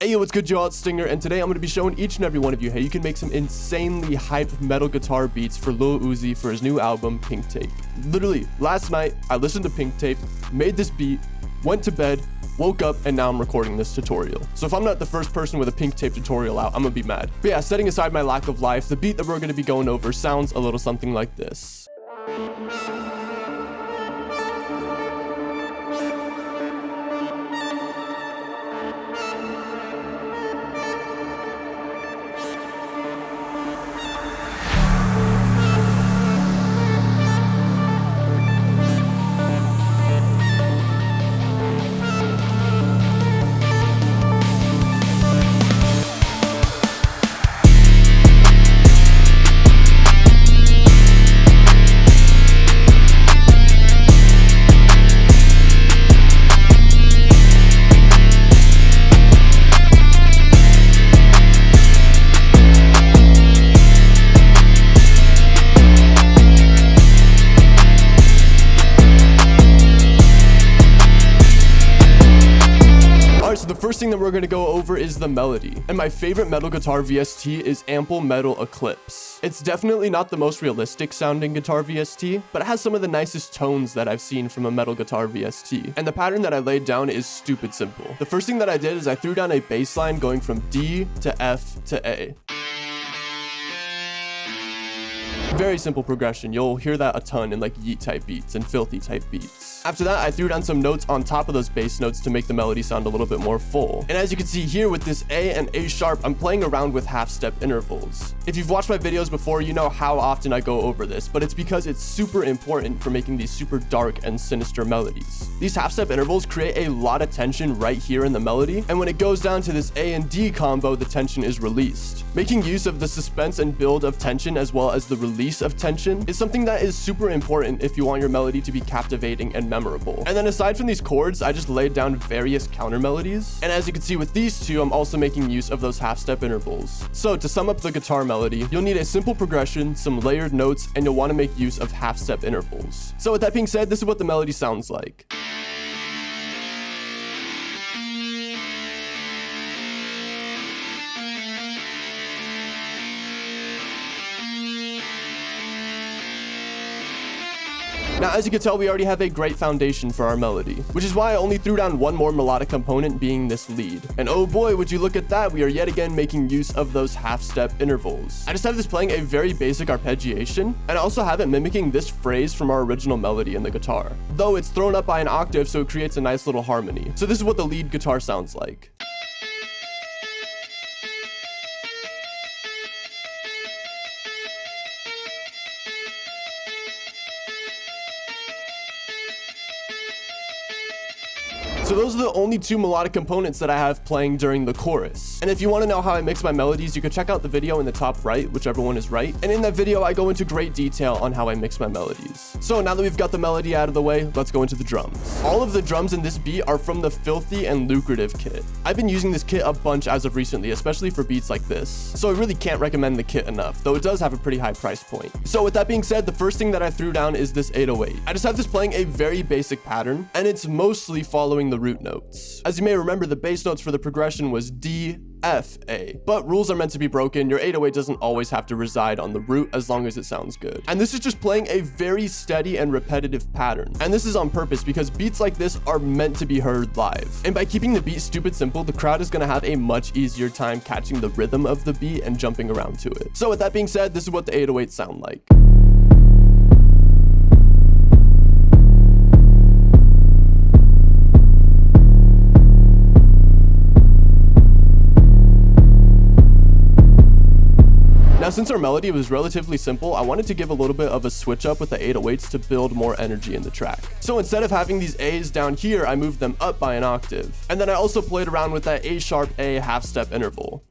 Hey, what's good, y'all? It's Stinger, and today I'm going to be showing each and every one of you how you can make some insanely hype metal guitar beats for Lil Uzi for his new album, Pink Tape. Literally, last night, I listened to Pink Tape, made this beat, went to bed, woke up, and now I'm recording this tutorial. So if I'm not the first person with a Pink Tape tutorial out, I'm gonna be mad. But yeah, setting aside my lack of life, the beat that we're going to be going over sounds a little something like this. The first thing that we're going to go over is the melody, and my favorite metal guitar VST is Ample Metal Eclipse. It's definitely not the most realistic sounding guitar VST, but it has some of the nicest tones that I've seen from a metal guitar VST, and the pattern that I laid down is stupid simple. The first thing that I did is I threw down a bass line going from D to F to A. Very simple progression. You'll hear that a ton in like yeet type beats and filthy type beats. After that, I threw down some notes on top of those bass notes to make the melody sound a little bit more full. And as you can see here with this A and A sharp, I'm playing around with half step intervals. If you've watched my videos before, you know how often I go over this, but it's because it's super important for making these super dark and sinister melodies. These half step intervals create a lot of tension right here in the melody, and when it goes down to this A and D combo, the tension is released. Making use of the suspense and build of tension as well as the release of tension is something that is super important if you want your melody to be captivating and memorable. And then aside from these chords, I just laid down various counter melodies. And as you can see with these two, I'm also making use of those half step intervals. So to sum up the guitar melody, you'll need a simple progression, some layered notes, and you'll want to make use of half step intervals. So with that being said, this is what the melody sounds like. Now, as you can tell, we already have a great foundation for our melody, which is why I only threw down one more melodic component, being this lead. And oh boy, would you look at that, we are yet again making use of those half-step intervals. I just have this playing a very basic arpeggiation, and I also have it mimicking this phrase from our original melody in the guitar, though it's thrown up by an octave, so it creates a nice little harmony. So this is what the lead guitar sounds like. So those are the only two melodic components that I have playing during the chorus. And if you want to know how I mix my melodies, you can check out the video in the top right, whichever one is right. And in that video, I go into great detail on how I mix my melodies. So now that we've got the melody out of the way, let's go into the drums. All of the drums in this beat are from the Filthy and Lucrative kit. I've been using this kit a bunch as of recently, especially for beats like this. So I really can't recommend the kit enough, though it does have a pretty high price point. So with that being said, the first thing that I threw down is this 808. I just have this playing a very basic pattern, and it's mostly following the root notes. As you may remember, the bass notes for the progression was D, F, A. But rules are meant to be broken. Your 808 doesn't always have to reside on the root as long as it sounds good. And this is just playing a very steady and repetitive pattern. And this is on purpose because beats like this are meant to be heard live. And by keeping the beat stupid simple, the crowd is going to have a much easier time catching the rhythm of the beat and jumping around to it. So with that being said, this is what the 808s sound like. Now, since our melody was relatively simple, I wanted to give a little bit of a switch up with the 808s to build more energy in the track. So instead of having these A's down here, I moved them up by an octave. And then I also played around with that A sharp A half step interval.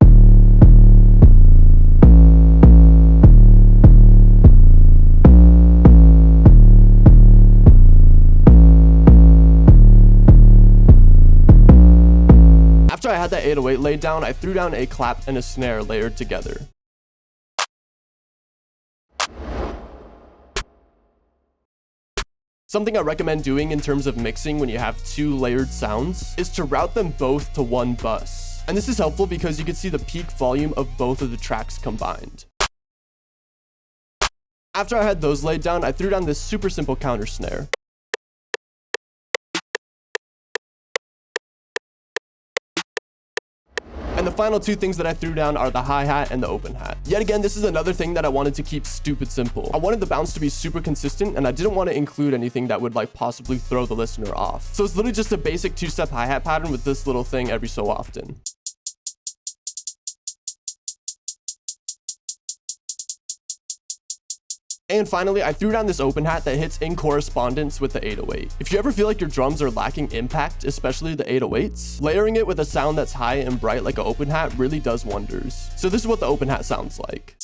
After I had that 808 laid down, I threw down a clap and a snare layered together. Something I recommend doing in terms of mixing when you have two layered sounds is to route them both to one bus. And this is helpful because you can see the peak volume of both of the tracks combined. After I had those laid down, I threw down this super simple counter snare. And the final two things that I threw down are the hi-hat and the open hat. Yet again, this is another thing that I wanted to keep stupid simple. I wanted the bounce to be super consistent, and I didn't want to include anything that would like possibly throw the listener off. So it's literally just a basic two-step hi-hat pattern with this little thing every so often. And finally, I threw down this open hat that hits in correspondence with the 808. If you ever feel like your drums are lacking impact, especially the 808s, layering it with a sound that's high and bright like an open hat really does wonders. So this is what the open hat sounds like.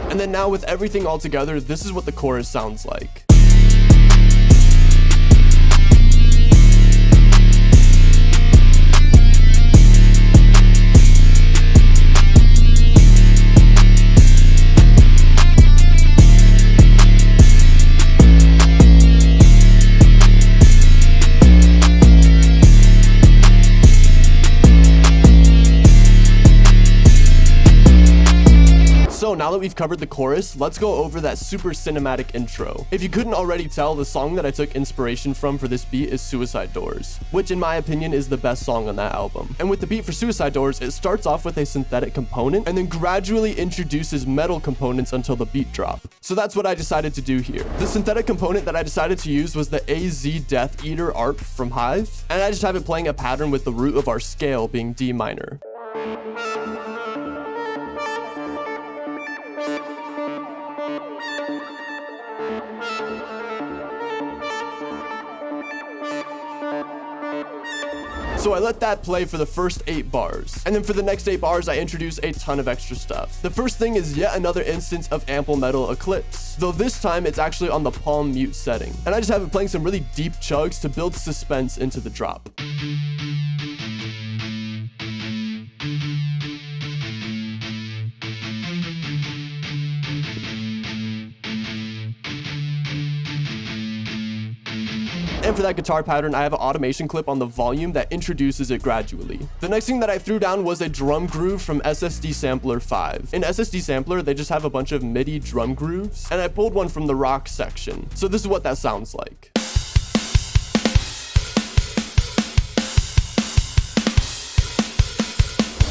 And then now with everything all together, this is what the chorus sounds like. So now that we've covered the chorus, let's go over that super cinematic intro. If you couldn't already tell, the song that I took inspiration from for this beat is Suicide Doors, which in my opinion is the best song on that album. And with the beat for Suicide Doors, it starts off with a synthetic component and then gradually introduces metal components until the beat drop. So that's what I decided to do here. The synthetic component that I decided to use was the AZ Death Eater ARP from Hive, and I just have it playing a pattern with the root of our scale being D minor. So I let that play for the first 8 bars. And then for the next 8 bars, I introduce a ton of extra stuff. The first thing is yet another instance of Ample Metal Eclipse, though this time it's actually on the palm mute setting. And I just have it playing some really deep chugs to build suspense into the drop. And for that guitar pattern, I have an automation clip on the volume that introduces it gradually. The next thing that I threw down was a drum groove from SSD Sampler 5. In SSD Sampler, they just have a bunch of MIDI drum grooves, and I pulled one from the rock section. So this is what that sounds like.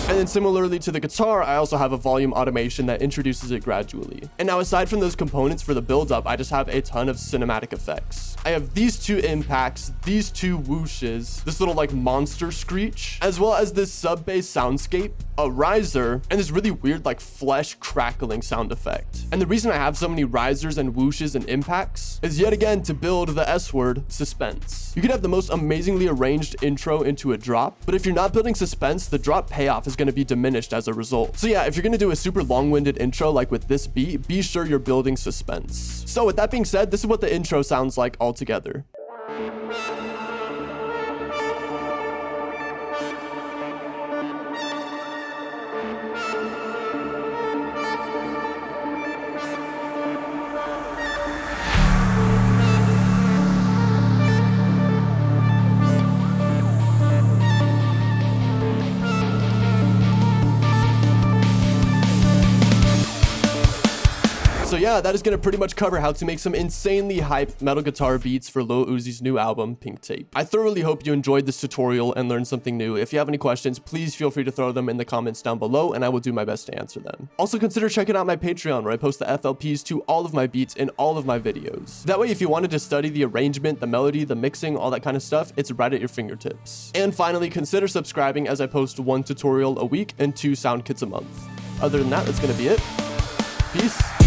And then similarly to the guitar, I also have a volume automation that introduces it gradually. And now aside from those components for the build-up, I just have a ton of cinematic effects. I have these 2 impacts, these 2 whooshes, this little like monster screech, as well as this sub-bass soundscape, a riser, and this really weird like flesh crackling sound effect. And the reason I have so many risers and whooshes and impacts is yet again to build the S word, suspense. You could have the most amazingly arranged intro into a drop, but if you're not building suspense, the drop payoff is going to be diminished as a result. So yeah, if you're going to do a super long-winded intro like with this beat, be sure you're building suspense. So with that being said, this is what the intro sounds like altogether. So yeah, that is going to pretty much cover how to make some insanely hyped metal guitar beats for Lil Uzi's new album, Pink Tape. I thoroughly hope you enjoyed this tutorial and learned something new. If you have any questions, please feel free to throw them in the comments down below and I will do my best to answer them. Also consider checking out my Patreon where I post the FLPs to all of my beats in all of my videos. That way, if you wanted to study the arrangement, the melody, the mixing, all that kind of stuff, it's right at your fingertips. And finally, consider subscribing as I post 1 tutorial a week and 2 sound kits a month. Other than that, that's going to be it. Peace.